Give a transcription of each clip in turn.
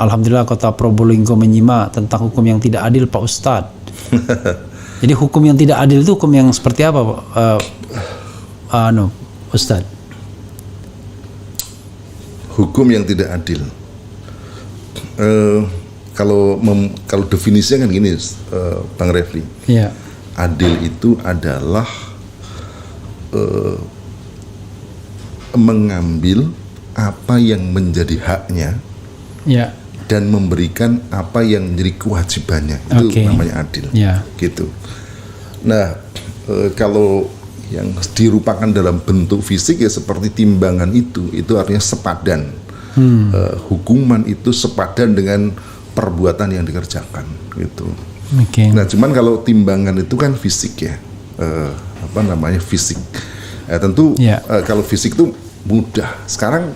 Alhamdulillah Kota Probolinggo menyimak tentang hukum yang tidak adil, Pak Ustadz. Jadi hukum yang tidak adil itu hukum yang seperti apa, Pak? Ustadz? Hukum yang tidak adil. Kalau definisinya kan gini, Bang Refli. Iya. Adil itu adalah mengambil apa yang menjadi haknya, Ya. dan memberikan apa yang menjadi kewajibannya. Itu namanya adil. Ya. Gitu. Nah, kalau yang dirupakan dalam bentuk fisik ya seperti timbangan itu artinya sepadan. Hukuman itu sepadan dengan perbuatan yang dikerjakan gitu. Nah, cuman kalau timbangan itu kan fisik ya, fisik. Tentu kalau fisik itu mudah. Sekarang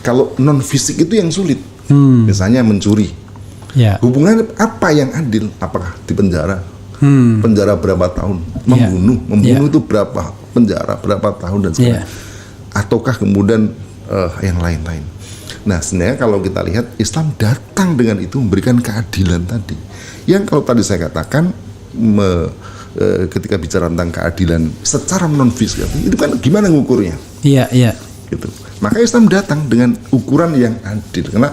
kalau non fisik itu yang sulit. Misalnya mencuri. Hubungannya apa yang adil? Apakah di penjara? Penjara berapa tahun? Membunuh itu berapa penjara, berapa tahun dan sebagainya? Ataukah kemudian yang lain-lain? Nah, sebenarnya kalau kita lihat Islam datang dengan itu memberikan keadilan tadi. Yang kalau tadi saya katakan ketika bicara tentang keadilan secara non fisik itu kan gimana ngukurnya? Iya. Gitu. Maka Islam datang dengan ukuran yang adil. Karena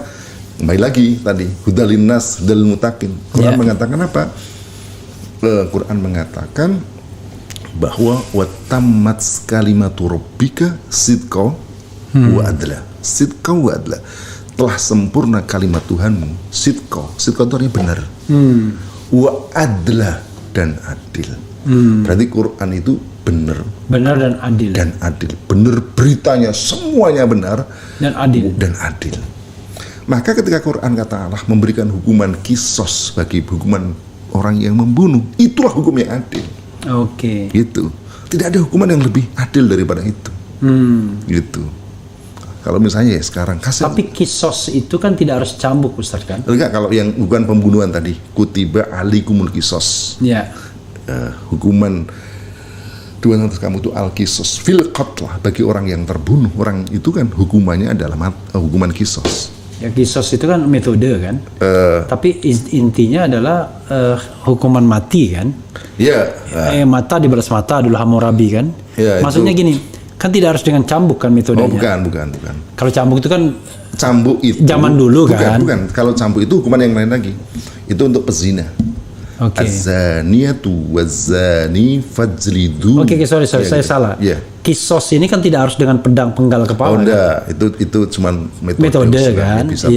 kembali lagi tadi hudalinnas hudal mutakin. Quran mengatakan apa? Quran mengatakan bahwa watammat kalimatu rabbika sidqa wa adla. Sidqa wa adla. Telah sempurna kalimat Tuhanmu. Sidqa itu artinya benar. Wa adla, dan adil. Berarti Quran itu benar dan adil. Benar beritanya, semuanya benar dan adil. Maka ketika Quran kata Allah memberikan hukuman kisos bagi hukuman orang yang membunuh, itulah hukum yang adil. Gitu. Tidak ada hukuman yang lebih adil daripada itu. Gitu. Kalau misalnya ya sekarang tapi kisos itu kan tidak harus cambuk, Ustaz, kan? Enggak, kalau yang bukan pembunuhan tadi, kutiba alikumul kisos. Hukuman Tuhan atas kamu itu al-kisos fil qatlah, bagi orang yang terbunuh. Orang itu kan hukumannya adalah hukuman kisos. Ya, kisos itu kan metode kan, tapi intinya adalah hukuman mati kan. Mata dibalas mata adalah Hammurabi kan. Maksudnya itu, gini, kan tidak harus dengan cambuk kan metodenya. Bukan. Kalau cambuk itu kan cambuk itu zaman dulu kan. Bukan. Kalau cambuk itu hukuman yang lain lagi. Itu untuk pezina. Az-zaniyatu waz-zani fajlidu. Sorry, saya salah. Kisos ini kan tidak harus dengan pedang penggal kepala. Enggak, itu cuma metode kan. Bisa.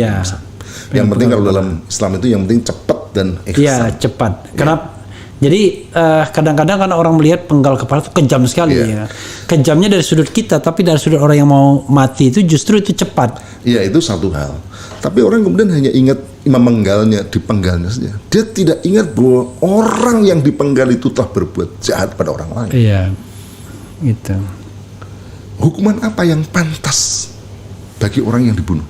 Yang penting kalau dalam Islam itu yang penting cepat dan ihsan. Cepat. Kenapa? Jadi kadang-kadang kan orang melihat penggal kepala itu kejam sekali ya. Kejamnya dari sudut kita, tapi dari sudut orang yang mau mati itu justru itu cepat. Iya, itu satu hal. Tapi orang kemudian hanya ingat memenggalnya, dipenggalnya saja. Dia tidak ingat bahwa orang yang dipenggal itu telah berbuat jahat pada orang lain. Iya, gitu. Hukuman apa yang pantas bagi orang yang dibunuh?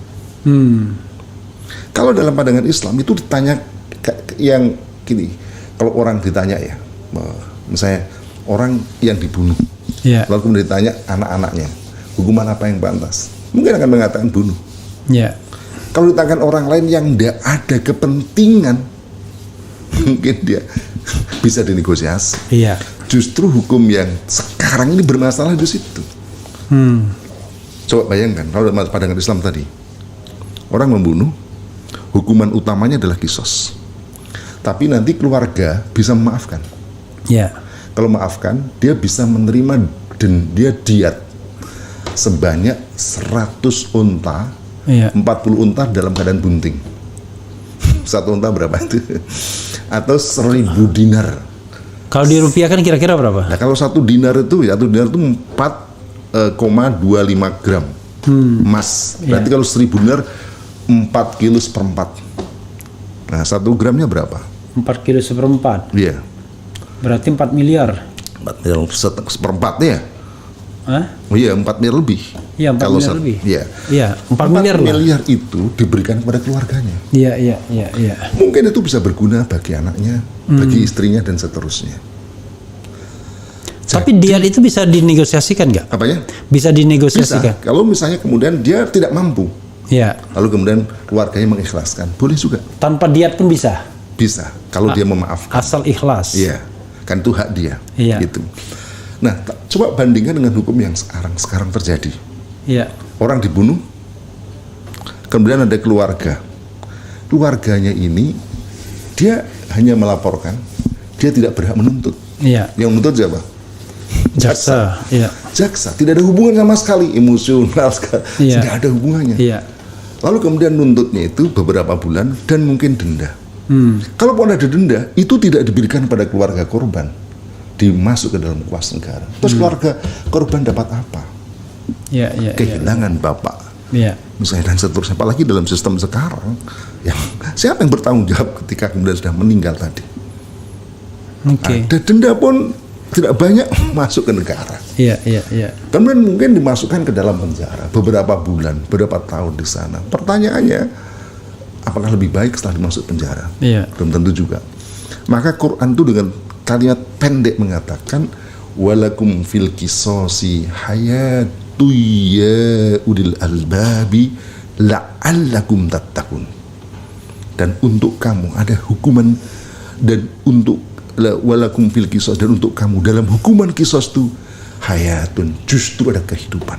Kalau dalam pandangan Islam itu ditanya yang gini, kalau orang ditanya ya, misalnya orang yang dibunuh, lalu kemudian ditanya anak-anaknya, hukuman apa yang pantas? Mungkin akan mengatakan bunuh. Kalau ditanyakan orang lain yang tidak ada kepentingan, mungkin dia bisa dinegosiasi. Justru hukum yang sekarang ini bermasalah di situ. Coba bayangkan kalau dalam pandangan Islam tadi, orang membunuh, hukuman utamanya adalah kisos. Tapi nanti keluarga bisa memaafkan. Kalau maafkan, dia bisa menerima dan dia diat sebanyak 100 unta, 40 unta dalam keadaan bunting. Satu unta berapa itu? Atau 1000 dinar. Kalau dirupiahkan kira-kira berapa? Nah, kalau satu dinar itu 4,25 gram emas. Berarti kalau 1000 dinar 4 kilo seperempat. Nah, 1 gramnya berapa? 4 kilo seperempat. Iya. Berarti 4 miliar. 4 miliar seperempatnya. Oh iya, 4 miliar lebih. Iya, 4 miliar lebih. Iya, 4 miliar itu diberikan kepada keluarganya. Iya. Mungkin itu bisa berguna bagi anaknya, bagi istrinya dan seterusnya. Tapi diat itu bisa dinegosiasikan nggak? Apanya? Bisa dinegosiasikan. Bisa. Kalau misalnya kemudian dia tidak mampu, Ya. Lalu kemudian keluarganya mengikhlaskan, boleh juga. Tanpa diat pun bisa. Bisa, kalau dia memaafkan. Asal ikhlas. Iya, kan itu hak dia. Iya. Gitu. Nah, coba bandingkan dengan hukum yang sekarang terjadi. Iya. Orang dibunuh, kemudian ada keluarganya ini dia hanya melaporkan, dia tidak berhak menuntut. Iya. Yang menuntut siapa? Jaksa. Iya. Jaksa, tidak ada hubungan sama sekali, emosional sekali, Iya. tidak ada hubungannya. Iya. Lalu kemudian nuntutnya itu beberapa bulan dan mungkin denda. Kalaupun ada denda, itu tidak diberikan pada keluarga korban, dimasuk ke dalam kuas negara. Terus keluarga korban dapat apa? Iya. Iya. Kehilangan bapak. Iya. Misalnya dan seterusnya. Apalagi dalam sistem sekarang, siapa yang bertanggung jawab ketika kemudian sudah meninggal tadi? Oke. Ada denda pun tidak banyak masuk ke negara. Iya. Kemudian mungkin dimasukkan ke dalam penjara beberapa bulan, beberapa tahun di sana. Pertanyaannya, apakah lebih baik setelah dimasuk penjara? Iya. Belum tentu juga. Maka Quran itu dengan kalimat pendek mengatakan, walakum fil qisasi hayatu ya udil albabi la'allakum tattaqun. Dan untuk kamu ada hukuman, dan untuk walakum fil qisas, dan untuk kamu dalam hukuman qisas itu hayatun, justru ada kehidupan.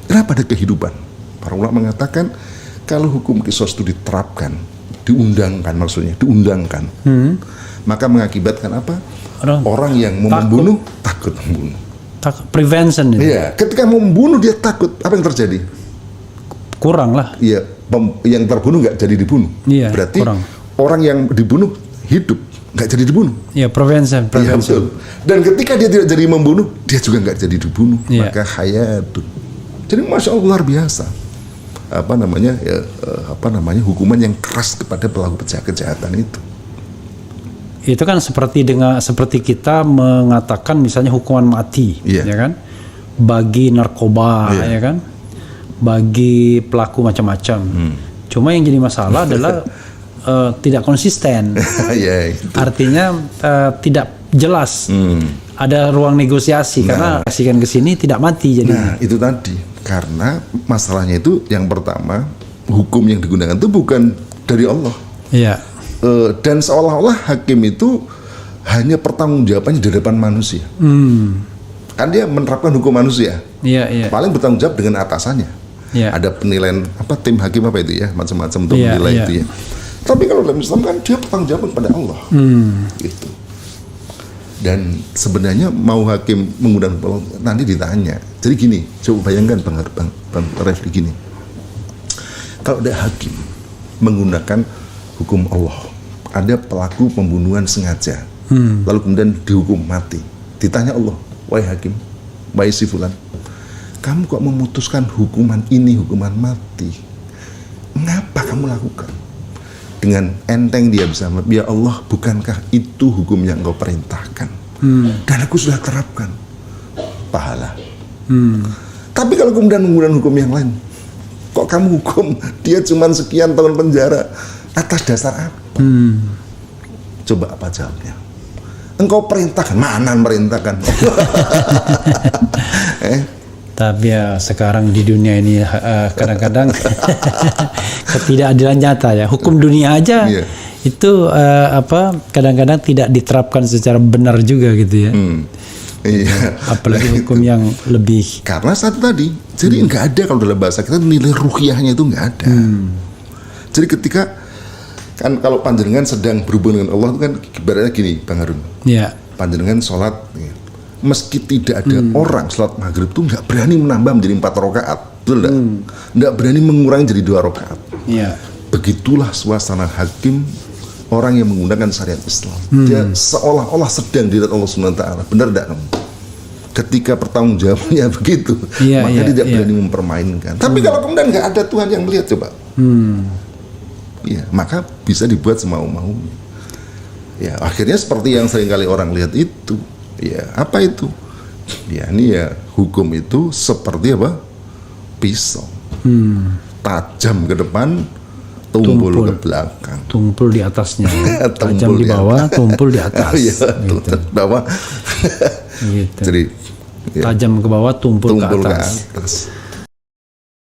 Kenapa ada kehidupan? Para ulama mengatakan kalau hukum qisas itu diterapkan, diundangkan, maka mengakibatkan apa? Orang yang mau membunuh takut membunuh. Prevention itu. Iya, ketika mau membunuh dia takut, apa yang terjadi? Kurang lah. Iya, yang terbunuh nggak jadi dibunuh. Iya, berarti kurang. Orang yang dibunuh hidup, nggak jadi dibunuh. Iya, prevention. Ya, betul. Dan ketika dia tidak jadi membunuh, dia juga nggak jadi dibunuh. Iya. Maka hayatun. Jadi masya Allah luar biasa. Hukuman yang keras kepada pelaku kejahatan itu. Itu kan seperti kita mengatakan misalnya hukuman mati, ya kan? Bagi narkoba, ya kan? Bagi pelaku macam-macam. Cuma yang jadi masalah adalah tidak konsisten. Artinya tidak jelas. Ada ruang negosiasi karena kasihkan ke sini tidak mati jadi. Nah, itu tadi. Karena masalahnya itu yang pertama, hukum yang digunakan itu bukan dari Allah. Iya. Dan seolah-olah hakim itu hanya pertanggungjawabannya di depan manusia. Kan dia menerapkan hukum manusia. Iya. Paling bertanggung jawab dengan atasannya. Iya. Ada penilaian tim hakim apa itu ya, macam-macam untuk menilai itu ya. Tapi kalau dalam Islam kan dia bertanggung jawab kepada Allah. Gitu. Dan sebenarnya mau hakim menggunakan nanti ditanya. Jadi gini, coba bayangkan Bang Refli gini. Kalau ada hakim menggunakan hukum Allah, ada pelaku pembunuhan sengaja, lalu kemudian dihukum mati. Ditanya Allah, wahai hakim, wahai si fulan, kamu kok memutuskan hukuman ini, hukuman mati? Mengapa kamu lakukan? Dengan enteng dia bisa, ya Allah, bukankah itu hukum yang engkau perintahkan? Dan aku sudah terapkan pahala. Tapi kalau kemudian menggunakan hukum yang lain, kok kamu hukum dia cuma sekian tahun penjara, atas dasar apa? Coba apa jawabnya? Engkau perintahkan, mana merintahkan? Tapi ya sekarang di dunia ini kadang-kadang ketidakadilan nyata ya. Hukum dunia aja itu kadang-kadang tidak diterapkan secara benar juga gitu ya. Apalagi hukum yang lebih. Karena satu tadi, jadi nggak ada kalau dalam bahasa kita nilai ruhiyahnya itu nggak ada. Jadi ketika kan kalau panjenengan sedang berhubungan dengan Allah itu kan ibaratnya gini, Bang Harun. Iya. Panjenengan sholat. Meski tidak ada orang sholat maghrib itu nggak berani menambah menjadi 4 rakaat, betul nggak? Nggak berani mengurangi jadi 2 rakaat. Iya. Begitulah suasana hakim orang yang menggunakan syariat Islam. Dia seolah-olah sedang dilihat Allah Subhanahu Wa Taala. Benar nggak kamu? Ketika pertanggungjawabannya begitu, maka tidak berani mempermainkan. Tapi kalau kemudian nggak ada Tuhan yang melihat, coba, maka bisa dibuat semau-maunya. Ya, akhirnya seperti yang seringkali orang lihat itu. Ya, apa itu? Ya, ini ya hukum itu seperti apa? Pisau. Tajam ke depan, tumpul ke belakang. Tumpul di atasnya. Tajam di bawah, tumpul di atas. Gitu. Bawah. Gitu. Jadi tajam ke bawah, tumpul ke atas.